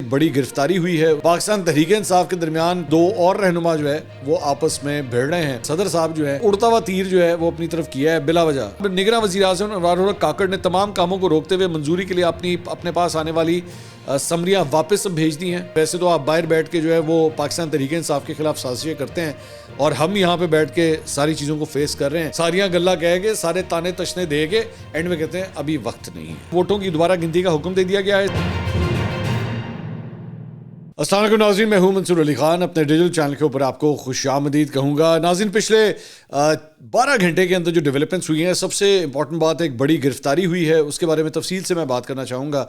بڑی گرفتاری ہوئی ہے. پاکستان تحریک انصاف کے درمیان دو اور رہنما جو ہے وہ آپس میں بھیڑ رہے ہیں. صدر صاحب جو ہے اڑتا ہوا تیر جو ہے وہ اپنی طرف کیا ہے بلا وجہ. نگراں وزیر اعظم انوار الحق کاکڑ نے تمام کاموں کو روکتے ہوئے منظوری کے لیے اپنے پاس آنے والی سمریاں واپس بھیج دی ہیں. ویسے تو آپ باہر بیٹھ کے جو ہے وہ پاکستان تحریک انصاف کے خلاف سازشیں کرتے ہیں اور ہم یہاں پہ بیٹھ کے ساری چیزوں کو فیس کر رہے ہیں. ساریاں گلا کہہ کے سارے تانے تشنے دے کے اینڈ میں کہتے ہیں ابھی وقت نہیں ہے. ووٹوں کی دوبارہ گنتی کا حکم دے دیا گیا ہے. السلام علیکم ناظرین، میں ہوں منصور علی خان. اپنے ڈیجیٹل چینل کے اوپر آپ کو خوش آمدید کہوں گا. ناظرین، پچھلے 12 گھنٹے کے اندر جو ڈیولپمنٹس ہوئی ہیں، سب سے امپورٹنٹ بات ایک بڑی گرفتاری ہوئی ہے، اس کے بارے میں تفصیل سے میں بات کرنا چاہوں گا.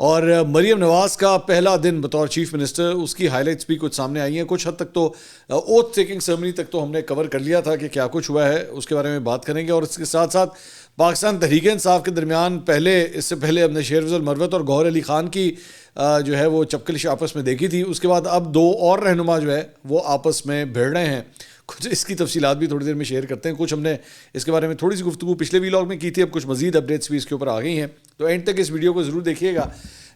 اور مریم نواز کا پہلا دن بطور چیف منسٹر، اس کی ہائی لائٹس بھی کچھ سامنے آئی ہیں. کچھ حد تک تو اوتھ ٹیکنگ سیرمنی تک تو ہم نے کور کر لیا تھا کہ کیا کچھ ہوا ہے، اس کے بارے میں بات کریں گے. اور اس کے ساتھ ساتھ پاکستان تحریک انصاف کے درمیان اس سے پہلے ہم نے شیر فضل مروت اور گوہر علی خان کی جو ہے وہ چپکلش آپس میں دیکھی تھی. اس کے بعد اب دو اور رہنما جو ہے وہ آپس میں بھیڑ رہے ہیں. کچھ اس کی تفصیلات بھی تھوڑی دیر میں شیئر کرتے ہیں. کچھ ہم نے اس کے بارے میں تھوڑی سی گفتگو پچھلے ویلاگ میں کی تھی، اب کچھ مزید اپڈیٹس بھی اس کے اوپر آ گئی ہیں، تو اینڈ تک اس ویڈیو کو ضرور دیکھیے گا.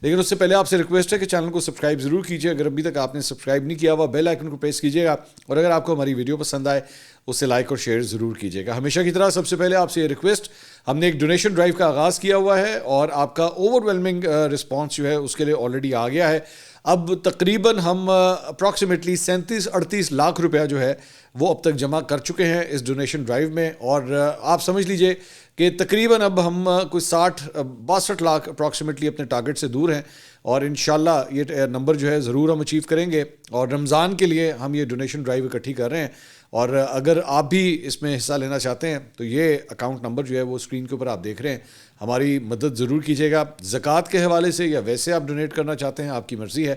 لیکن اس سے پہلے آپ سے ریکویسٹ ہے کہ چینل کو سبسکرائب ضرور کیجیے. اگر ابھی تک آپ نے سبسکرائب نہیں کیا ہوا، بیل آئکن کو پریس کیجیے گا. اور اگر آپ کو ہماری ویڈیو پسند آئے اسے لائک اور شیئر ضرور کیجیے گا. ہمیشہ کی طرح سب سے پہلے آپ سے یہ ریکویسٹ، ہم نے ایک ڈونیشن ڈرائیو کا آغاز کیا ہوا ہے اور آپ کا اوور ویلمنگ رسپانس جو ہے اس کے لیے آلریڈی آ گیا ہے. اب تقریباً ہم اپروکسیمیٹلی 37-38 لاکھ روپیہ جو ہے وہ اب تک جمع کر چکے ہیں اس ڈونیشن ڈرائیو میں. اور آپ سمجھ لیجئے کہ تقریباً اب ہم کوئی 62 لاکھ اپروکسیمیٹلی اپنے ٹارگٹ سے دور ہیں. اور انشاءاللہ یہ نمبر جو ہے ضرور ہم اچیو کریں گے. اور رمضان کے لیے ہم یہ ڈونیشن ڈرائیو اکٹھی کر رہے ہیں. اور اگر آپ بھی اس میں حصہ لینا چاہتے ہیں تو یہ اکاؤنٹ نمبر جو ہے وہ اسکرین کے اوپر آپ دیکھ رہے ہیں. ہماری مدد ضرور کیجیے گا، زکوٰۃ کے حوالے سے یا ویسے آپ ڈونیٹ کرنا چاہتے ہیں، آپ کی مرضی ہے.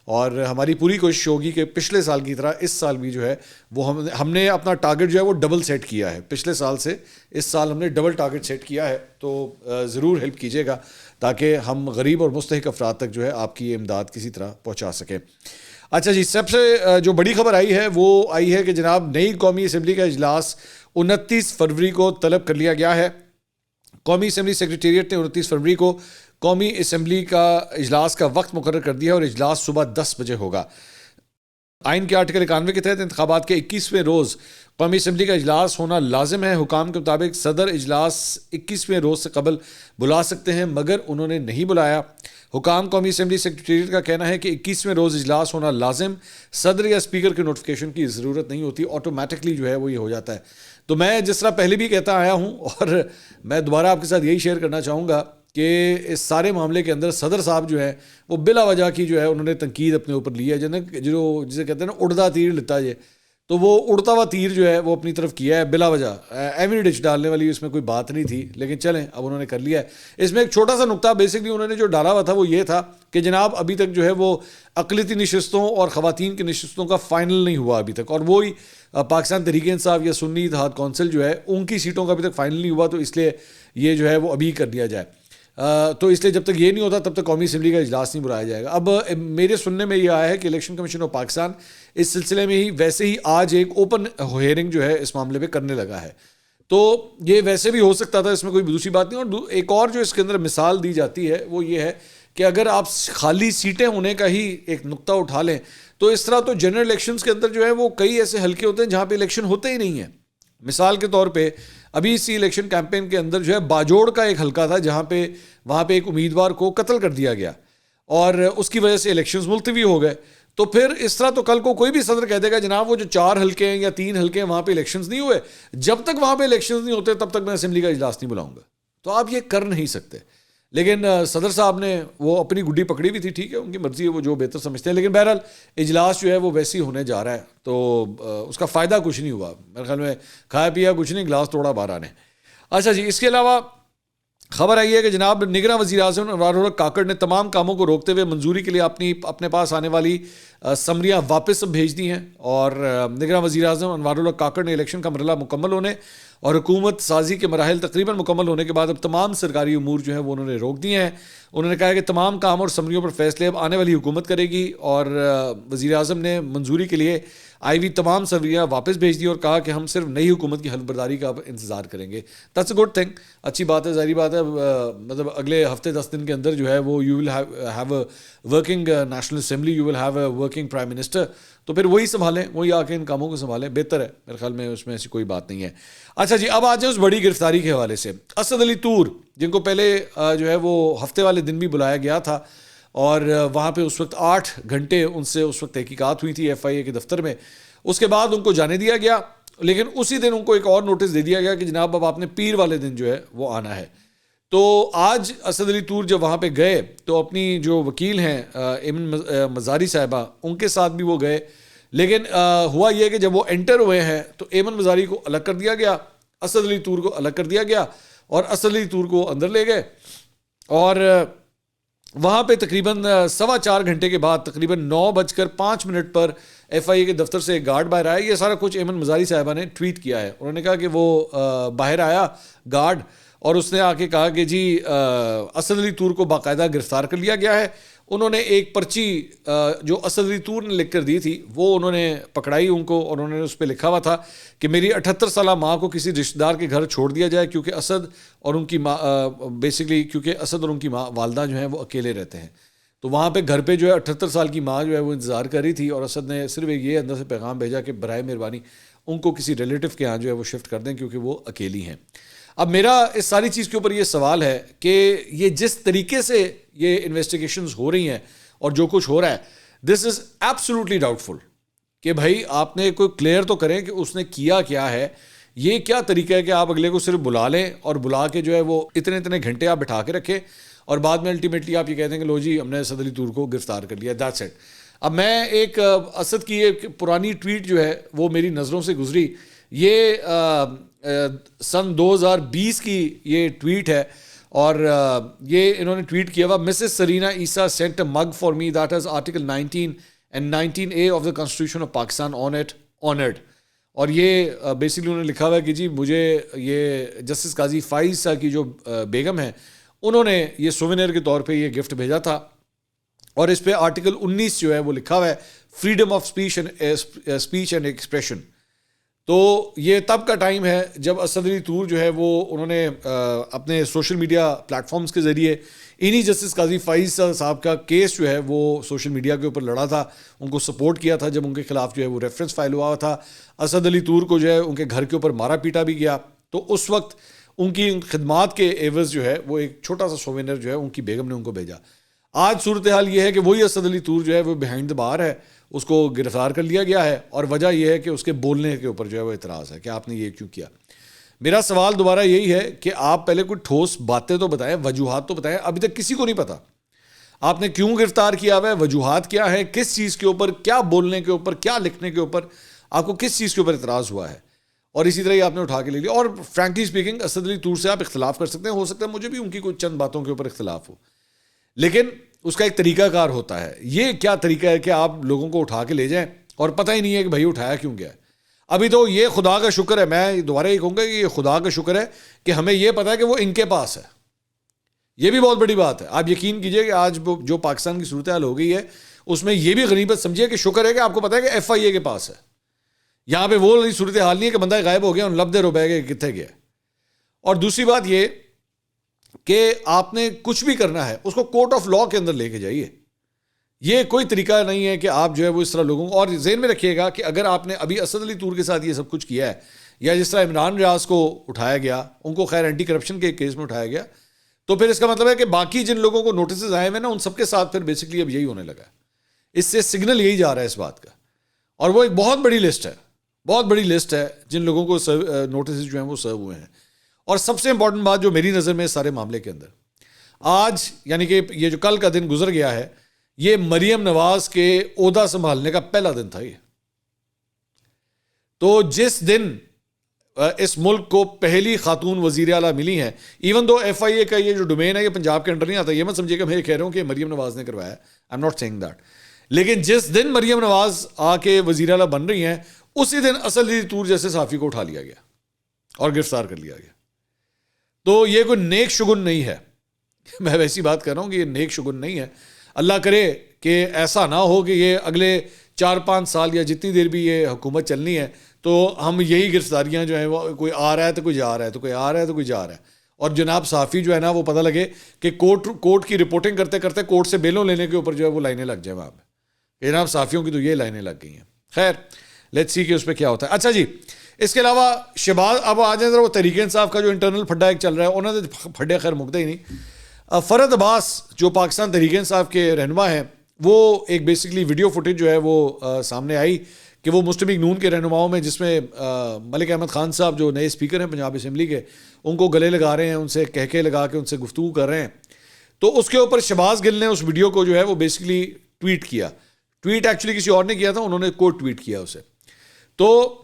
اور ہماری پوری کوشش ہوگی کہ پچھلے سال کی طرح اس سال بھی جو ہے وہ ہم نے اپنا ٹارگٹ جو ہے وہ ڈبل سیٹ کیا ہے. پچھلے سال سے اس سال ہم نے ڈبل ٹارگٹ سیٹ کیا ہے. تو ضرور ہیلپ کیجیے گا تاکہ ہم غریب اور مستحق افراد تک جو ہے آپ کی امداد کسی طرح پہنچا سکیں. اچھا جی، سب سے جو بڑی خبر آئی ہے وہ آئی ہے کہ جناب نئی قومی اسمبلی کا اجلاس 29 فروری کو طلب کر لیا گیا ہے. قومی اسمبلی سیکریٹریٹ نے 29 فروری کو قومی اسمبلی کا اجلاس کا وقت مقرر کر دیا اور اجلاس صبح 10 بجے ہوگا. آئین کے آرٹیکل 91 کے تحت انتخابات کے 21ویں روز قومی اسمبلی کا اجلاس ہونا لازم ہے. حکام کے مطابق صدر اجلاس 21ویں روز سے قبل بلا سکتے ہیں، مگر انہوں نے نہیں بلایا. حکام قومی اسمبلی سیکریٹریٹ کا کہنا ہے کہ 21ویں روز اجلاس ہونا لازم، صدر یا اسپیکر کے نوٹیفیکیشن کی ضرورت نہیں ہوتی، آٹومیٹکلی جو ہے وہ یہ ہو جاتا ہے. تو میں جس طرح پہلے بھی کہتا آیا ہوں اور میں دوبارہ آپ کے ساتھ یہی شیئر کرنا چاہوں گا کہ اس سارے معاملے کے اندر صدر صاحب جو ہے وہ بلا وجہ کی جو ہے انہوں نے تنقید اپنے اوپر لی ہے. جسے کہتے ہیں نا اڑتا تیر لیتا ہے، تو وہ اڑتا ہوا تیر جو ہے وہ اپنی طرف کیا ہے بلا وجہ. ایویڈنس ڈالنے والی اس میں کوئی بات نہیں تھی، لیکن چلیں اب انہوں نے کر لیا ہے. اس میں ایک چھوٹا سا نقطہ بیسکلی انہوں نے جو ڈالا ہوا تھا وہ یہ تھا کہ جناب ابھی تک جو ہے وہ اقلیتی نشستوں اور خواتین کی نشستوں کا فائنل نہیں ہوا ابھی تک. اور وہی پاکستان تحریک انصاف یا سنی اتحاد کونسل جو ہے ان کی سیٹوں کا ابھی تک فائنل نہیں ہوا، تو اس لیے یہ جو ہے وہ ابھی کر دیا جائے. تو اس لیے جب تک یہ نہیں ہوتا تب تک قومی اسمبلی کا اجلاس نہیں بلایا جائے گا. اب میرے سننے میں یہ آیا ہے کہ الیکشن کمیشن آف پاکستان اس سلسلے میں ہی ویسے ہی آج ایک اوپن ہیئرنگ جو ہے اس معاملے پہ کرنے لگا ہے. تو یہ ویسے بھی ہو سکتا تھا، اس میں کوئی دوسری بات نہیں. اور ایک اور جو اس کے اندر مثال دی جاتی ہے وہ یہ ہے کہ اگر آپ خالی سیٹیں ہونے کا ہی ایک نقطہ اٹھا لیں تو اس طرح تو جنرل الیکشنز کے اندر جو ہے وہ کئی ایسے حلقے ہوتے ہیں جہاں پہ الیکشن ہوتے ہی نہیں ہیں. مثال کے طور پہ ابھی اسی الیکشن کیمپین کے اندر جو ہے باجوڑ کا ایک حلقہ تھا جہاں پہ وہاں پہ ایک امیدوار کو قتل کر دیا گیا اور اس کی وجہ سے الیکشنز ملتوی ہو گئے. تو پھر اس طرح تو کل کو کوئی بھی صدر کہہ دے گا جناب وہ جو 4 حلقے ہیں یا 3 حلقے ہیں وہاں پہ الیکشنز نہیں ہوئے، جب تک وہاں پہ الیکشنز نہیں ہوتے تب تک میں اسمبلی کا اجلاس نہیں بلاؤں گا. تو آپ یہ کر نہیں سکتے. لیکن صدر صاحب نے وہ اپنی گڈی پکڑی بھی تھی، ٹھیک ہے، ان کی مرضی ہے، وہ جو بہتر سمجھتے ہیں. لیکن بہرحال اجلاس جو ہے وہ ویسے ہی ہونے جا رہا ہے، تو اس کا فائدہ کچھ نہیں ہوا میرے خیال میں. کھایا پیا کچھ نہیں، گلاس توڑا 12 نے. اچھا جی، اس کے علاوہ خبر آئی ہے کہ جناب نگراں وزیر اعظم انوار الحق کاکڑ نے تمام کاموں کو روکتے ہوئے منظوری کے لیے اپنے پاس آنے والی سمریاں واپس بھیج دی ہیں. اور نگراں وزیر اعظم انوار الحق کاکڑ نے الیکشن کا مرحلہ مکمل ہونے اور حکومت سازی کے مراحل تقریباً مکمل ہونے کے بعد اب تمام سرکاری امور جو ہیں وہ انہوں نے روک دیے ہیں. انہوں نے کہا کہ تمام کام اور سمریوں پر فیصلے اب آنے والی حکومت کرے گی, اور وزیر اعظم نے منظوری کے لیے آئی ہوئی تمام سمریاں واپس بھیج دی اور کہا کہ ہم صرف نئی حکومت کی حلف برداری کا اب انتظار کریں گے. دیٹس اے گڈ تھنگ, اچھی بات ہے, ظاہری بات ہے. مطلب اگلے ہفتے 10 دن کے اندر جو ہے وہ you will have a working national assembly, you will have a working prime minister, تو پھر وہی سنبھالیں, وہی آ کے ان کاموں کو سنبھالیں, بہتر ہے میرے خیال میں, اس میں ایسی کوئی بات نہیں ہے. اچھا جی, اب آ جائیں اس بڑی گرفتاری کے حوالے سے. اسد علی طور جن کو پہلے جو ہے وہ ہفتے والے دن بھی بلایا گیا تھا, اور وہاں پہ اس وقت 8 گھنٹے ان سے اس وقت تحقیقات ہوئی تھی FIA کے دفتر میں. اس کے بعد ان کو جانے دیا گیا, لیکن اسی دن ان کو ایک اور نوٹس دے دیا گیا کہ جناب اب آپ نے پیر والے دن جو ہے وہ آنا ہے. تو آج اسد علی طور جب وہاں پہ گئے تو اپنی جو وکیل ہیں ایمن مزاری صاحبہ, ان کے ساتھ بھی وہ گئے, لیکن ہوا یہ کہ جب وہ انٹر ہوئے ہیں تو ایمن مزاری کو الگ کر دیا گیا, اسد علی طور کو الگ کر دیا گیا, اور اسد علی طور کو اندر لے گئے. اور وہاں پہ تقریباً 4.25 گھنٹے کے بعد تقریباً 9:05 پر FIA کے دفتر سے ایک گارڈ باہر آیا. یہ سارا کچھ ایمن مزاری صاحبہ نے ٹویٹ کیا ہے. انہوں نے کہا کہ وہ باہر آیا گارڈ, اور اس نے آ کے کہا کہ جی اسد علی طور کو باقاعدہ گرفتار کر لیا گیا ہے. انہوں نے ایک پرچی جو اسد علی طور نے لکھ کر دی تھی وہ انہوں نے پکڑائی ان کو, اور انہوں نے اس پہ لکھا ہوا تھا کہ میری 78 سالہ ماں کو کسی رشتہ دار کے گھر چھوڑ دیا جائے, کیونکہ اسد اور ان کی ماں کیونکہ اسد اور ان کی ماں والدہ جو ہیں وہ اکیلے رہتے ہیں. تو وہاں پہ گھر پہ جو ہے 78 سال کی ماں جو ہے وہ انتظار کر رہی تھی, اور اسد نے صرف یہ اندر سے پیغام بھیجا کہ برائے مہربانی ان کو کسی ریلیٹو کے ہاں جو ہے وہ شفٹ کر دیں کیونکہ وہ اکیلی ہیں. اب میرا اس ساری چیز کے اوپر یہ سوال ہے کہ یہ جس طریقے سے یہ انویسٹیگیشنز ہو رہی ہیں اور جو کچھ ہو رہا ہے, دس از ایبسولوٹلی ڈاؤٹ فل کہ بھائی آپ نے کوئی کلیئر تو کریں کہ اس نے کیا ہے. یہ کیا طریقہ ہے کہ آپ اگلے کو صرف بلا لیں اور بلا کے جو ہے وہ اتنے گھنٹے آپ بٹھا کے رکھیں, اور بعد میں الٹیمیٹلی آپ یہ کہتے ہیں کہ لو جی ہم نے اسد علی طور کو گرفتار کر لیا, دیٹس اٹ. اب میں ایک اسد کی ایک پرانی ٹویٹ جو ہے وہ میری نظروں سے گزری, یہ سن 2020 کی یہ ٹویٹ ہے, اور یہ انہوں نے ٹویٹ کیا ہوا, Mrs Serena Isa sent a mug for me that has article 19 and 19A of the constitution of Pakistan on it honoured. اور یہ بیسکلی انہوں نے لکھا ہوا ہے کہ جی مجھے یہ جسٹس قاضی فائز صاحب کی جو بیگم ہیں انہوں نے یہ سووینئر کے طور پہ یہ گفٹ بھیجا تھا, اور اس پہ آرٹیکل 19 جو ہے وہ لکھا ہوا ہے, freedom of speech and expression. تو یہ تب کا ٹائم ہے جب اسد علی طور جو ہے وہ انہوں نے اپنے سوشل میڈیا پلیٹ فارمز کے ذریعے انہی جسٹس قاضی فائز صاحب کا کیس جو ہے وہ سوشل میڈیا کے اوپر لڑا تھا, ان کو سپورٹ کیا تھا جب ان کے خلاف جو ہے وہ ریفرنس فائل ہوا تھا. اسد علی طور کو جو ہے ان کے گھر کے اوپر مارا پیٹا بھی گیا, تو اس وقت ان کی خدمات کے ایوز جو ہے وہ ایک چھوٹا سا سووینر جو ہے ان کی بیگم نے ان کو بھیجا. آج صورتحال یہ ہے کہ وہی اسد علی طور جو ہے وہ بیہائنڈ دا بار ہے, اس کو گرفتار کر لیا گیا ہے, اور وجہ یہ ہے کہ اس کے بولنے کے اوپر جو ہے وہ اعتراض ہے کہ آپ نے یہ کیوں کیا. میرا سوال دوبارہ یہی ہے کہ آپ پہلے کوئی ٹھوس باتیں تو بتائیں, وجوہات تو بتائیں. ابھی تک کسی کو نہیں پتا آپ نے کیوں گرفتار کیا ہوا ہے, وجوہات کیا ہے, کس چیز کے اوپر, کیا بولنے کے اوپر, کیا لکھنے کے اوپر, آپ کو کس چیز کے اوپر اعتراض ہوا ہے, اور اسی طرح یہ آپ نے اٹھا کے لے لیا. اور فرینکلی اسپیکنگ اسد علی طور سے آپ اختلاف کر سکتے ہیں, ہو سکتا ہے مجھے بھی ان کی کچھ چند باتوں کے اوپر اختلاف ہو, لیکن اس کا ایک طریقہ کار ہوتا ہے. یہ کیا طریقہ ہے کہ آپ لوگوں کو اٹھا کے لے جائیں اور پتہ ہی نہیں ہے کہ بھائی اٹھایا کیوں گیا ہے. ابھی تو یہ خدا کا شکر ہے, میں دوبارہ یہ کہوں گا کہ یہ خدا کا شکر ہے کہ ہمیں یہ پتا ہے کہ وہ ان کے پاس ہے. یہ بھی بہت بڑی بات ہے. آپ یقین کیجئے کہ آج جو پاکستان کی صورتحال ہو گئی ہے اس میں یہ بھی غنیمت سمجھیے کہ شکر ہے کہ آپ کو پتا ہے کہ FIA کے پاس ہے. یہاں پہ وہ صورتحال نہیں ہے کہ بندہ غائب ہو گیا اور لب دے روبے گئے کتنے گیا. اور دوسری بات یہ کہ آپ نے کچھ بھی کرنا ہے اس کو کورٹ آف لاء کے اندر لے کے جائیے. یہ کوئی طریقہ نہیں ہے کہ آپ جو ہے وہ اس طرح لوگوں کو, اور ذہن میں رکھیے گا کہ اگر آپ نے ابھی اسد علی طور کے ساتھ یہ سب کچھ کیا ہے, یا جس طرح عمران ریاض کو اٹھایا گیا, ان کو خیر اینٹی کرپشن کے کیس میں اٹھایا گیا, تو پھر اس کا مطلب ہے کہ باقی جن لوگوں کو نوٹسز آئے ہوئے نا ان سب کے ساتھ پھر بیسکلی اب یہی ہونے لگا ہے. اس سے سگنل یہی جا رہا ہے اس بات کا, اور وہ ایک بہت بڑی لسٹ ہے, بہت بڑی لسٹ ہے جن لوگوں کو نوٹسز جو ہیں وہ سرو ہوئے ہیں. اور سب سے امپورٹنٹ بات جو میری نظر میں اس سارے معاملے کے اندر آج, یعنی کہ یہ جو کل کا دن گزر گیا ہے, یہ مریم نواز کے عہدہ سنبھالنے کا پہلا دن تھا. یہ تو جس دن اس ملک کو پہلی خاتون وزیر اعلیٰ ملی ہیں, ایون دو FIA کا یہ جو ڈومین ہے یہ پنجاب کے انڈر نہیں آتا, یہ مت سمجھے کہ میں یہ کہہ رہا ہوں کہ مریم نواز نے کروایا, I am not saying that. لیکن جس دن مریم نواز آ کے وزیر اعلیٰ بن رہی ہیں اسی دن اسد علی طور جیسے صحافی کو اٹھا لیا گیا, اور گرفتار کر لیا گیا. تو یہ کوئی نیک شگن نہیں ہے. میں ویسی بات کر رہا ہوں کہ یہ نیک شگن نہیں ہے. اللہ کرے کہ ایسا نہ ہو کہ یہ اگلے 4-5 سال یا جتنی دیر بھی یہ حکومت چلنی ہے تو ہم یہی گرفتاریاں جو ہیں وہ کوئی آ رہا ہے تو کوئی جا رہا ہے, تو کوئی آ رہا ہے تو کوئی جا رہا ہے, اور جناب صحافی جو ہے نا وہ پتہ لگے کہ کورٹ کی رپورٹنگ کرتے کرتے کورٹ سے بیلوں لینے کے اوپر جو ہے وہ لائنیں لگ جائیں وہاں پہ. جناب صحافیوں کی تو یہ لائنیں لگ گئی ہیں. خیر لیٹس سی کہ اس پہ کیا ہوتا ہے. اچھا جی, اس کے علاوہ شہباز, اب آ جائیں ذرا وہ تحریک انصاف کا جو انٹرنل پھڈا ایک چل رہا ہے, انہوں نے پھڈے خیر مکتے ہی نہیں. فرد عباس جو پاکستان تحریک انصاف کے رہنما ہیں, وہ ایک بیسکلی ویڈیو فوٹیج جو ہے وہ سامنے آئی کہ وہ مسلم لیگ نون کے رہنماؤں میں, جس میں ملک احمد خان صاحب جو نئے اسپیکر ہیں پنجاب اسمبلی کے, ان کو گلے لگا رہے ہیں, ان سے کہکے لگا کے ان سے گفتگو کر رہے ہیں. تو اس کے اوپر شہباز گل نے اس ویڈیو کو جو ہے وہ بیسکلی ٹویٹ کیا. ٹویٹ ایکچولی کسی اور نے کیا تھا, انہوں نے کوٹ ٹویٹ کیا اسے. تو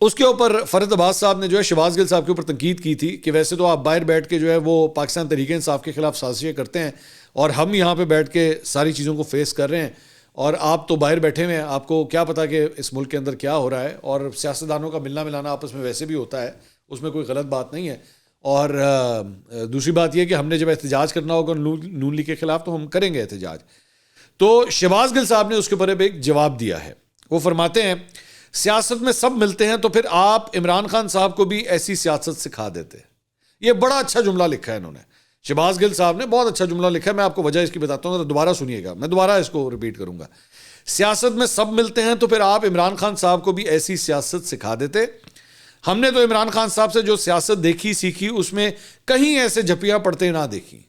اس کے اوپر فرد عباس صاحب نے جو ہے شہباز گل صاحب کے اوپر تنقید کی تھی کہ ویسے تو آپ باہر بیٹھ کے جو ہے وہ پاکستان تحریک انصاف کے خلاف سازشیں کرتے ہیں, اور ہم یہاں پہ بیٹھ کے ساری چیزوں کو فیس کر رہے ہیں, اور آپ تو باہر بیٹھے ہوئے ہیں, آپ کو کیا پتا کہ اس ملک کے اندر کیا ہو رہا ہے. اور سیاستدانوں کا ملنا ملانا آپس میں ویسے بھی ہوتا ہے, اس میں کوئی غلط بات نہیں ہے. اور دوسری بات یہ کہ ہم نے جب احتجاج کرنا ہوگا نون لیگ کے خلاف تو ہم کریں گے احتجاج. تو شہباز گل صاحب نے اس کے اوپر ایک جواب دیا ہے. وہ فرماتے ہیں سیاست میں سب ملتے ہیں تو پھر آپ عمران خان صاحب کو بھی ایسی سیاست سکھا دیتے. یہ بڑا اچھا جملہ لکھا ہے انہوں نے, شہباز گل صاحب نے بہت اچھا جملہ لکھا ہے. میں آپ کو وجہ اس کی بتاتا ہوں, دوبارہ سنیے گا, میں دوبارہ اس کو ریپیٹ کروں گا. سیاست میں سب ملتے ہیں تو پھر آپ عمران خان صاحب کو بھی ایسی سیاست سکھا دیتے. ہم نے تو عمران خان صاحب سے جو سیاست دیکھی سیکھی اس میں کہیں ایسے جھپیاں پڑتے نہ دیکھی.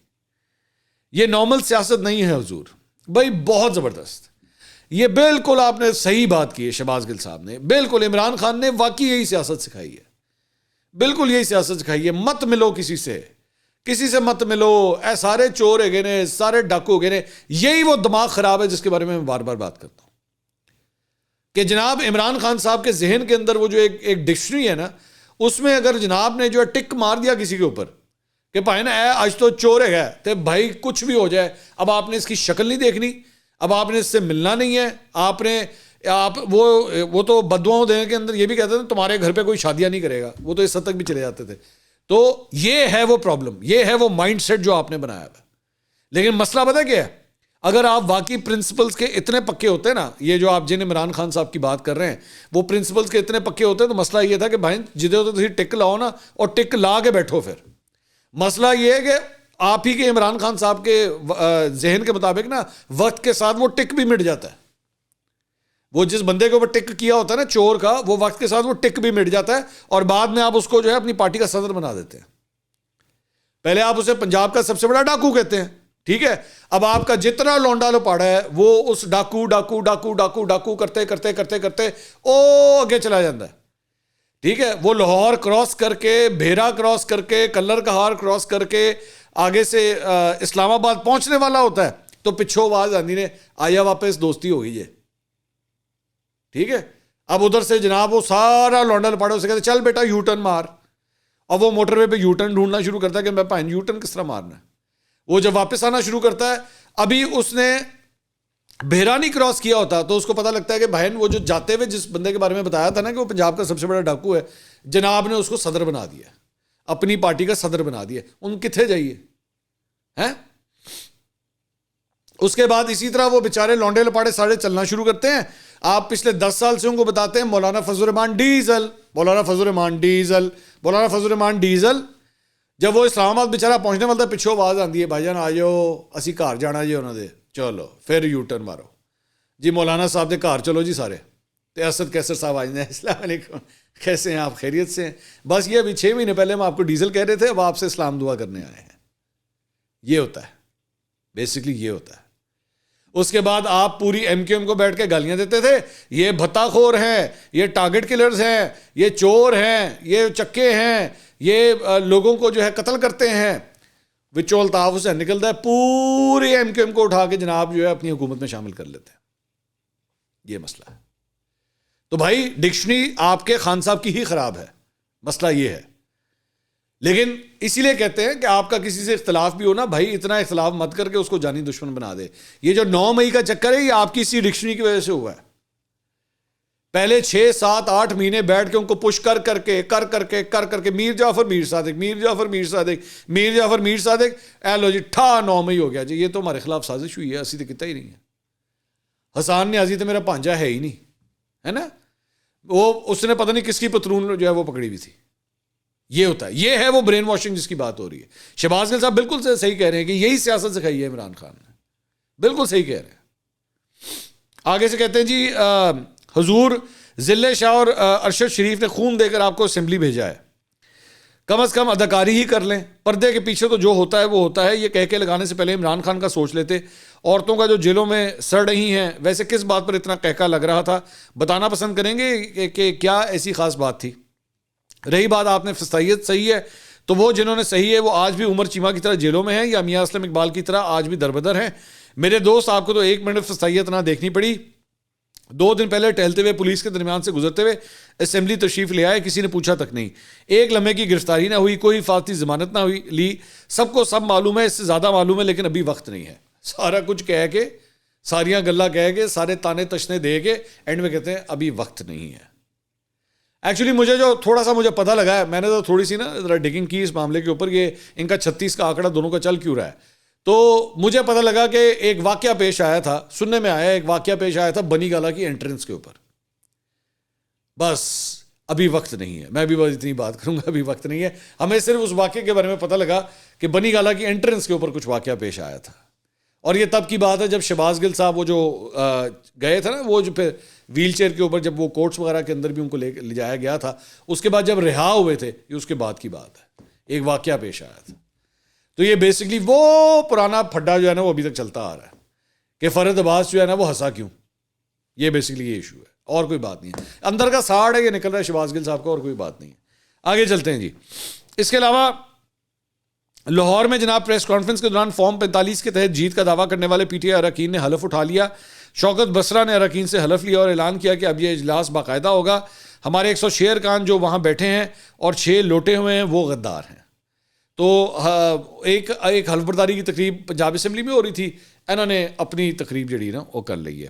یہ نارمل سیاست نہیں ہے حضور بھائی, بہت زبردست. یہ بالکل آپ نے صحیح بات کی ہے شہباز گل صاحب نے, بالکل عمران خان نے واقعی یہی سیاست سکھائی ہے, بالکل یہی سیاست سکھائی ہے. مت ملو کسی سے مت ملو, اے سارے چور ہے گئے نے, سارے ڈاکو ہو گئے نے. یہی وہ دماغ خراب ہے جس کے بارے میں بار بار بات کرتا ہوں کہ جناب عمران خان صاحب کے ذہن کے اندر وہ جو ایک ڈکشنری ہے نا, اس میں اگر جناب نے جو ہے ٹک مار دیا کسی کے اوپر کہ بھائی نا آج تو چور ہے گیا, تو بھائی کچھ بھی ہو جائے, اب آپ نے اس کی شکل نہیں دیکھنی, اب آپ نے اس سے ملنا نہیں ہے, آپ وہ تو بددعاؤں دینے کے اندر یہ بھی کہتے تھے تمہارے گھر پہ کوئی شادیاں نہیں کرے گا, وہ تو اس حد تک بھی چلے جاتے تھے. تو یہ ہے وہ پرابلم, یہ ہے وہ مائنڈ سیٹ جو آپ نے بنایا ہے. لیکن مسئلہ پتہ کیا ہے, اگر آپ واقعی پرنسپلز کے اتنے پکے ہوتے ہیں نا, یہ جو آپ جن عمران خان صاحب کی بات کر رہے ہیں وہ پرنسپلز کے اتنے پکے ہوتے ہیں, تو مسئلہ یہ تھا کہ بھائی جدے ہوتے تھی ٹک لاؤ نا, اور ٹک لا کے بیٹھو. پھر مسئلہ یہ ہے کہ آپ ہی کے عمران خان صاحب کے ذہن کے مطابق نا وقت کے ساتھ وہ ٹک بھی مٹ جاتا ہے. وہ جس بندے کے اوپر ٹک کیا ہوتا ہے نا چور کا, وہ وقت کے ساتھ وہ ٹک بھی مٹ جاتا ہے, اور بعد میں آپ اس کو جو ہے اپنی پارٹی کا صدر بنا دیتے ہیں. پہلے آپ اسے پنجاب کا سب سے بڑا ڈاکو کہتے ہیں, ٹھیک ہے, اب آپ کا جتنا لونڈا لپاڑا ہے وہ اس ڈاکو ڈاکو ڈاکو ڈاکو ڈاکو کرتے کرتے کرتے کرتے آگے چلا جاتا ہے. ٹھیک ہے, وہ لاہور کراس کر کے, بھیرا کراس کر کے, کلر کہار کراس کر کے آگے سے اسلام آباد پہنچنے والا ہوتا ہے, تو پچھو آواز آندی نے آیا واپس دوستی ہو گئی ہے. ٹھیک ہے, اب ادھر سے جناب وہ سارا لونڈا لپاڑا سے کہتے چل بیٹا یو ٹرن مار, اور وہ موٹر وے پہ یو ٹرن ڈھونڈنا شروع کرتا ہے کہ میں پائن یو ٹرن کس طرح مارنا ہے. وہ جب واپس آنا شروع کرتا ہے, ابھی اس نے بہرا نہیں کراس کیا ہوتا, تو اس کو پتہ لگتا ہے کہ بہن وہ جو جاتے ہوئے جس بندے کے بارے میں بتایا تھا نا کہ وہ پنجاب کا سب سے بڑا ڈاکو ہے, جناب نے اس کو صدر بنا دیا, اپنی پارٹی کا صدر بنا دیا. ان کتنے جائیے ہیں. اس کے بعد اسی طرح وہ بیچارے لونڈے لپاڑے سارے چلنا شروع کرتے ہیں. آپ پچھلے 10 سال سے ان کو بتاتے ہیں مولانا فضل الرحمان ڈیزل, مولانا فضل الرحمان ڈیزل, مولانا فضل الرحمان ڈیزل. جب وہ اسلام آباد بیچارہ پہنچنے والا تھا, پچھو آواز آتی ہے بھائی جان آ جاؤ اسی گھر جانا جی انہوں نے, چلو پھر یو ٹرن مارو جی مولانا صاحب کے گھر چلو جی سارے. تو اسد کیسر صاحب آج نے السلام علیکم, کیسے ہیں آپ, خیریت سے ہیں. بس یہ ابھی 6 مہینے پہلے ہم آپ کو ڈیزل کہہ رہے تھے, اب آپ سے اسلام دعا کرنے آئے ہیں. یہ ہوتا ہے بیسکلی, یہ ہوتا ہے. اس کے بعد آپ پوری ایم کیو ایم کو بیٹھ کے گالیاں دیتے تھے, یہ بھتا خور ہیں, یہ ٹارگٹ کلرز ہیں, یہ چور ہیں, یہ چکے ہیں, یہ لوگوں کو جو ہے قتل کرتے ہیں. وچول الطاف سے نکلتا ہے, پوری ایم کیو ایم کو اٹھا کے جناب جو ہے اپنی حکومت میں شامل کر لیتے ہیں. یہ مسئلہ ہے. تو بھائی ڈکشنری آپ کے خان صاحب کی ہی خراب ہے, مسئلہ یہ ہے. لیکن اسی لیے کہتے ہیں کہ آپ کا کسی سے اختلاف بھی ہو نا بھائی, اتنا اختلاف مت کر کے اس کو جانی دشمن بنا دے. یہ جو 9 مئی کا چکر ہے یہ آپ کی اسی ڈکشنری کی وجہ سے ہوا ہے. پہلے 6 7 8 مہینے بیٹھ کے ان کو پش کر کر کے میر جعفر میر صادق میر جعفر میر صادق میر جعفر میر صادق، اے لو جی 9 میں ہی ہو گیا جی، یہ تو ہمارے خلاف سازش ہوئی ہے، اسی تو کتا ہی نہیں ہے، حسان نیازی تو میرا بھانجا ہے ہی نہیں، ہے نا، وہ اس نے پتہ نہیں کس کی پترون جو ہے وہ پکڑی ہوئی تھی. یہ ہوتا ہے، یہ ہے وہ برین واشنگ جس کی بات ہو رہی ہے. شہباز گل صاحب بالکل صحیح کہہ رہے ہیں کہ یہی سیاست سکھائی ہے عمران خان نے، بالکل صحیح کہہ رہے ہیں. آگے سے کہتے ہیں جی حضور ذلِ شاہ اور ارشد شریف نے خون دے کر آپ کو اسمبلی بھیجا ہے، کم از کم اداکاری ہی کر لیں، پردے کے پیچھے تو جو ہوتا ہے وہ ہوتا ہے. یہ کہہ کے لگانے سے پہلے عمران خان کا سوچ لیتے. عورتوں کا جو جیلوں میں سڑ رہی ہیں، ویسے کس بات پر اتنا کہکا لگ رہا تھا، بتانا پسند کریں گے کہ کیا ایسی خاص بات تھی. رہی بات آپ نے فسطائیت صحیح ہے، تو وہ جنہوں نے صحیح ہے وہ آج بھی عمر چیمہ کی طرح جیلوں میں ہیں، یا میاں اسلم اقبال کی طرح آج بھی دربدر ہیں. میرے دوست، آپ کو تو 1 منٹ فسطائیت نہ دیکھنی پڑی. 2 دن پہلے ٹہلتے ہوئے پولیس کے درمیان سے گزرتے ہوئے اسمبلی تشریف لے آئے، کسی نے پوچھا تک نہیں. 1 لمحے کی گرفتاری نہ ہوئی، کوئی حفاظتی ضمانت نہ ہوئی لی. سب کو سب معلوم ہے، اس سے زیادہ معلوم ہے، لیکن ابھی وقت نہیں ہے. سارا کچھ کہہ کے، ساریاں گلا کہہ کے، سارے تانے تشنے دے کے اینڈ میں کہتے ہیں ابھی وقت نہیں ہے. ایکچولی مجھے جو تھوڑا سا مجھے پتہ لگا ہے، میں نے تو تھوڑی سی نا ذرا ڈگنگ کی اس معاملے کے اوپر، یہ ان کا 36 کا آنکڑا دونوں کا چل کیوں رہا ہے. تو مجھے پتہ لگا کہ ایک واقعہ پیش آیا تھا، سننے میں آیا ایک واقعہ پیش آیا تھا بنی گالہ کی انٹرنس کے اوپر. بس ابھی وقت نہیں ہے، میں بھی بس اتنی بات کروں گا، ابھی وقت نہیں ہے. ہمیں صرف اس واقعے کے بارے میں پتہ لگا کہ بنی گالہ کی انٹرنس کے اوپر کچھ واقعہ پیش آیا تھا. اور یہ تب کی بات ہے جب شہباز گل صاحب وہ جو گئے تھے نا، وہ جو پھر ویل چیئر کے اوپر، جب وہ کورٹس وغیرہ کے اندر بھی ان کو لے جایا گیا تھا، اس کے بعد جب رہا ہوئے تھے، یہ اس کے بعد کی بات ہے، ایک واقعہ پیش آیا تھا. تو یہ بیسکلی وہ پرانا پھڈا جو ہے نا وہ ابھی تک چلتا آ رہا ہے کہ فرد عباس جو ہے نا وہ ہنسا کیوں. یہ بیسکلی یہ ایشو ہے، اور کوئی بات نہیں ہے. اندر کا ساڑ ہے یہ نکل رہا ہے شہباز گل صاحب کا، اور کوئی بات نہیں ہے. آگے چلتے ہیں جی. اس کے علاوہ لاہور میں جناب پریس کانفرنس کے دوران فارم 45 کے تحت جیت کا دعویٰ کرنے والے پی ٹی آئی اراکین نے حلف اٹھا لیا. شوکت بسرا نے اراکین سے حلف لیا اور اعلان کیا کہ اب یہ اجلاس باقاعدہ ہوگا. ہمارے 106 ارکان جو وہاں بیٹھے ہیں اور 6 لوٹے ہوئے ہیں وہ غدار ہیں. تو ایک حلف برداری کی تقریب پنجاب اسمبلی میں ہو رہی تھی، انہوں نے اپنی تقریب جڑی نا وہ کر لی ہے.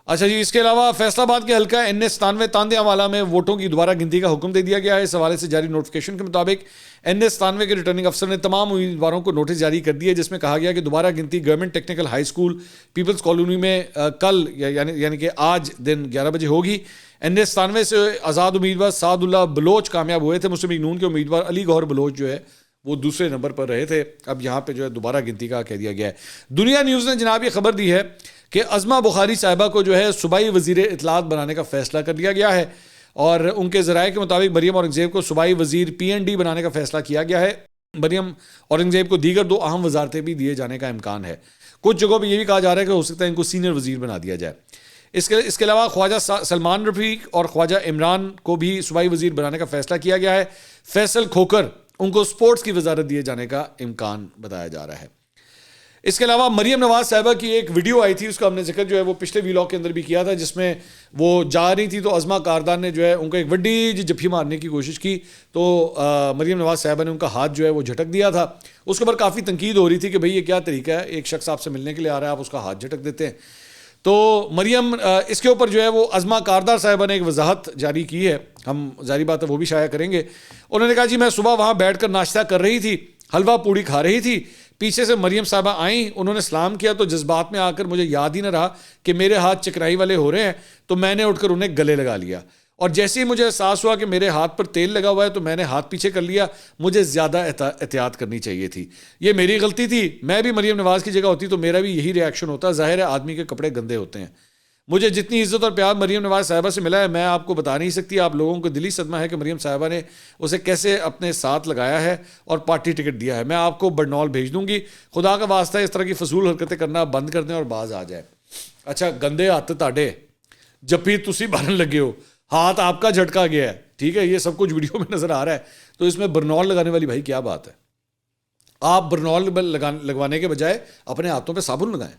اچھا جی، اس کے علاوہ فیصل آباد کے حلقہ N97 تاندیا والا میں ووٹوں کی دوبارہ گنتی کا حکم دے دیا گیا ہے. اس حوالے سے جاری نوٹیفکیشن کے مطابق N97 کے ریٹرننگ افسر نے تمام امیدواروں کو نوٹس جاری کر دیا، جس میں کہا گیا کہ دوبارہ گنتی government technical high school peoples colony میں کل یعنی کہ آج دن 11 بجے ہوگی. N97 سے آزاد امیدوار سعد اللہ بلوچ کامیاب ہوئے تھے. مسلم لیگ نون کے امیدوار علی گوہر بلوچ جو ہے وہ دوسرے نمبر پر رہے تھے. اب یہاں پہ جو ہے دوبارہ گنتی کا کہہ دیا گیا ہے. دنیا نیوز نے جناب یہ خبر دی ہے کہ عظمہ بخاری صاحبہ کو جو ہے صوبائی وزیر اطلاعات بنانے کا فیصلہ کر لیا گیا ہے، اور ان کے ذرائع کے مطابق مریم اورنگزیب کو صوبائی وزیر PND بنانے کا فیصلہ کیا گیا ہے. مریم اورنگزیب کو دیگر 2 اہم وزارتیں بھی دیے جانے کا امکان ہے. کچھ جگہوں پہ یہ بھی کہا جا رہا ہے کہ ہو سکتا ہے ان کو سینئر وزیر بنا دیا جائے. اس کے علاوہ خواجہ سلمان رفیق اور خواجہ عمران کو بھی صوبائی وزیر بنانے کا فیصلہ کیا گیا ہے. فیصل کھوکر ان کو سپورٹس کی وزارت دیے جانے کا امکان بتایا جا رہا ہے. اس کے علاوہ مریم نواز صاحبہ کی ایک ویڈیو آئی تھی، اس کا ہم نے ذکر جو ہے وہ پچھلے ویلاگ کے اندر بھی کیا تھا، جس میں وہ جا رہی تھی تو عظمہ کاردان نے جو ہے ان کو ایک وڈی جپھی مارنے کی کوشش کی، تو مریم نواز صاحبہ نے ان کا ہاتھ جو ہے وہ جھٹک دیا تھا. اس کے اوپر کافی تنقید ہو رہی تھی کہ بھئی یہ کیا طریقہ ہے، ایک شخص آپ سے ملنے کے لیے آ رہا ہے آپ اس کا ہاتھ جھٹک دیتے ہیں. تو مریم اس کے اوپر جو ہے وہ عظمہ کاردار صاحبہ نے ایک وضاحت جاری کی ہے، ہم ظاہری بات ہے وہ بھی شائع کریں گے. انہوں نے کہا جی میں صبح وہاں بیٹھ کر ناشتہ کر رہی تھی، حلوہ پوڑی کھا رہی تھی، پیچھے سے مریم صاحبہ آئیں، انہوں نے سلام کیا تو جذبات میں آ کر مجھے یاد ہی نہ رہا کہ میرے ہاتھ چکنائی والے ہو رہے ہیں، تو میں نے اٹھ کر انہیں گلے لگا لیا، اور جیسے ہی مجھے احساس ہوا کہ میرے ہاتھ پر تیل لگا ہوا ہے تو میں نے ہاتھ پیچھے کر لیا. مجھے زیادہ احتیاط کرنی چاہیے تھی، یہ میری غلطی تھی. میں بھی مریم نواز کی جگہ ہوتی تو میرا بھی یہی ری ایکشن ہوتا. ظاہر ہے آدمی کے کپڑے گندے ہوتے ہیں. مجھے جتنی عزت اور پیار مریم نواز صاحبہ سے ملا ہے میں آپ کو بتا نہیں سکتی. آپ لوگوں کو دلی صدمہ ہے کہ مریم صاحبہ نے اسے کیسے اپنے ساتھ لگایا ہے اور پارٹی ٹکٹ دیا ہے. میں آپ کو برنول بھیج دوں گی، خدا کا واسطہ اس طرح کی فضول حرکتیں کرنا بند کر دیں اور باز آ جائے. اچھا گندے ہاتھ تاڑے جبھی تسی مارن لگے ہو، ہاتھ آپ کا جھٹکا گیا ہے، ٹھیک ہے، یہ سب کچھ ویڈیو میں نظر آ رہا ہے. تو اس میں برنول لگانے والی بھائی کیا بات ہے؟ آپ برنول لگوانے کے بجائے اپنے ہاتھوں پہ صابن لگائیں.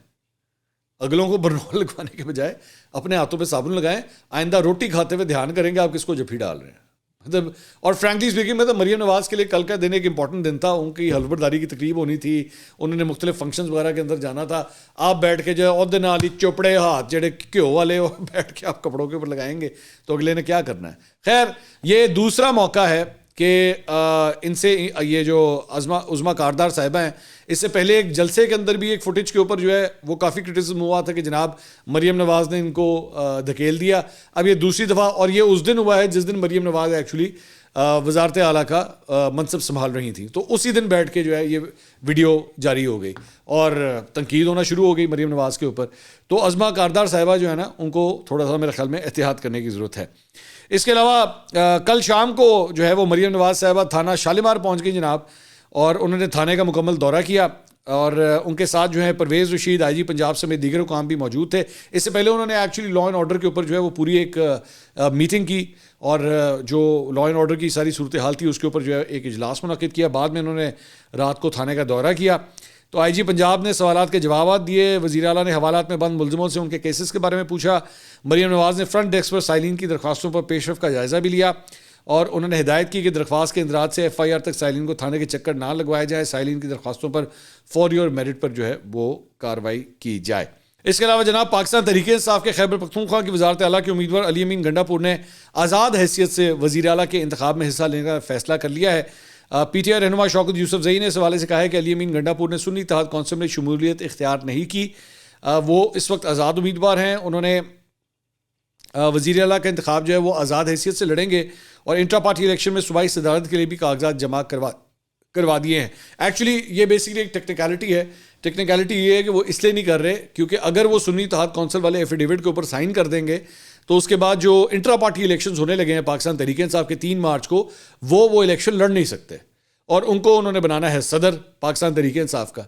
اگلوں کو برنول لگوانے کے بجائے اپنے ہاتھوں پہ صابن لگائیں. آئندہ روٹی کھاتے ہوئے دھیان کریں گے آپ کس کو جپھی ڈال رہے ہیں. مطلب اور فرینکلی اسپیکنگ مطلب مریم نواز کے لیے کل کا دن ایک امپورٹنٹ دن تھا. ان کی حلفبرداری کی تقریب ہونی تھی, انہوں نے مختلف فنکشنز وغیرہ کے اندر جانا تھا. آپ بیٹھ کے جو ہے عہدے نال ہی چوپڑے ہاتھ جڑے گھیو والے بیٹھ کے آپ کپڑوں کے اوپر لگائیں گے تو اگلے نے کیا کرنا ہے. خیر یہ دوسرا موقع ہے کہ ان سے یہ جو عظمیٰ کاردار صاحبہ ہیں, اس سے پہلے ایک جلسے کے اندر بھی ایک فوٹیج کے اوپر جو ہے وہ کافی کرٹیسزم ہوا تھا کہ جناب مریم نواز نے ان کو دھکیل دیا. اب یہ دوسری دفعہ, اور یہ اس دن ہوا ہے جس دن مریم نواز ایکچولی وزارت اعلیٰ کا منصب سنبھال رہی تھیں. تو اسی دن بیٹھ کے جو ہے یہ ویڈیو جاری ہو گئی اور تنقید ہونا شروع ہو گئی مریم نواز کے اوپر. تو عظمیٰ کاردار صاحبہ جو ہے نا, ان کو تھوڑا سا میرے خیال میں احتیاط کرنے کی ضرورت ہے. اس کے علاوہ کل شام کو جو ہے وہ مریم نواز صاحبہ تھانہ شالیمار پہنچ گئی جناب, اور انہوں نے تھانے کا مکمل دورہ کیا, اور ان کے ساتھ جو ہے پرویز رشید آئی جی پنجاب سمیت دیگر حکام بھی موجود تھے. اس سے پہلے انہوں نے ایکچولی لا اینڈ آرڈر کے اوپر جو ہے وہ پوری ایک میٹنگ کی, اور جو لا اینڈ آرڈر کی ساری صورتحال تھی اس کے اوپر جو ہے ایک اجلاس منعقد کیا. بعد میں انہوں نے رات کو تھانے کا دورہ کیا. تو آئی جی پنجاب نے سوالات کے جوابات دیے. وزیر اعلیٰ نے حوالات میں بند ملزموں سے ان کے کیسز کے بارے میں پوچھا. مریم نواز نے فرنٹ ڈیسک پر سائلین کی درخواستوں پر پیش رفت کا جائزہ بھی لیا, اور انہوں نے ہدایت کی کہ درخواست کے اندرات سے ایف آئی آر تک سائلین کو تھانے کے چکر نہ لگوائے جائے. سائلین کی درخواستوں پر فوری اور میرٹ پر جو ہے وہ کارروائی کی جائے. اس کے علاوہ جناب پاکستان تحریک انصاف کے خیبر پختونخوا کی وزارت اعلیٰ کے امیدوار علی امین گنڈا پور نے آزاد حیثیت سے وزیر اعلیٰ کے انتخاب میں حصہ لینے کا فیصلہ کر لیا ہے. پی ٹی آئی رہنما شوکت یوسف زئی نے اس حوالے سے کہا ہے کہ علی امین گنڈا پور نے سنی اتحاد کونسل میں شمولیت اختیار نہیں کی. وہ اس وقت آزاد امیدوار ہیں. انہوں نے وزیر اعلیٰ کا انتخاب جو ہے وہ آزاد حیثیت سے لڑیں گے, اور انٹرا پارٹی الیکشن میں صوبائی صدارت کے لیے بھی کاغذات جمع کروا دیے ہیں. ایکچولی یہ بیسکلی ایک ٹیکنیکلٹی ہے. ٹیکنیکلٹی یہ ہے کہ وہ اس لیے نہیں کر رہے کیونکہ اگر وہ سنی اتحاد کونسل والے ایفیڈیوٹ کے اوپر سائن کر دیں گے تو اس کے بعد جو انٹرا پارٹی الیکشنز ہونے لگے ہیں پاکستان تحریک انصاف کے 3 مارچ کو, وہ الیکشن لڑ نہیں سکتے, اور ان کو انہوں نے بنانا ہے صدر پاکستان تحریک انصاف کا.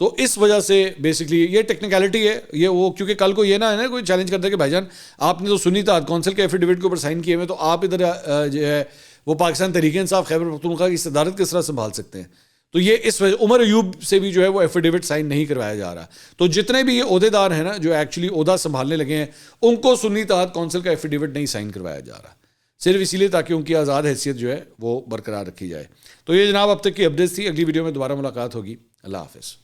تو اس وجہ سے بیسکلی یہ ٹیکنیکلٹی ہے. یہ وہ کیونکہ کل کو یہ نہ ہے نا کوئی چیلنج کرتا ہے کہ بھائی جان آپ نے تو سنی اتحاد کونسل کے ایفیڈیوٹ کے اوپر سائن کیے ہوئے, تو آپ ادھر جو ہے وہ پاکستان تحریک انصاف خیبر پختونخوا کی صدارت کس طرح سنبھال سکتے ہیں. تو یہ اس وجہ عمر ایوب سے بھی جو ہے وہ ایفیڈیوٹ سائن نہیں کروایا جا رہا. تو جتنے بھی یہ عہدیدار ہیں نا جو ایکچولی عہدہ سنبھالنے لگے ہیں, ان کو سنی اتحاد کونسل کا ایفیڈیوٹ نہیں سائن کروایا جا رہا, صرف اسی لیے تاکہ ان کی آزاد حیثیت جو ہے وہ برقرار رکھی جائے. تو یہ جناب اب تک کی اپڈیٹس تھی. اگلی ویڈیو میں دوبارہ ملاقات ہوگی. اللہ حافظ.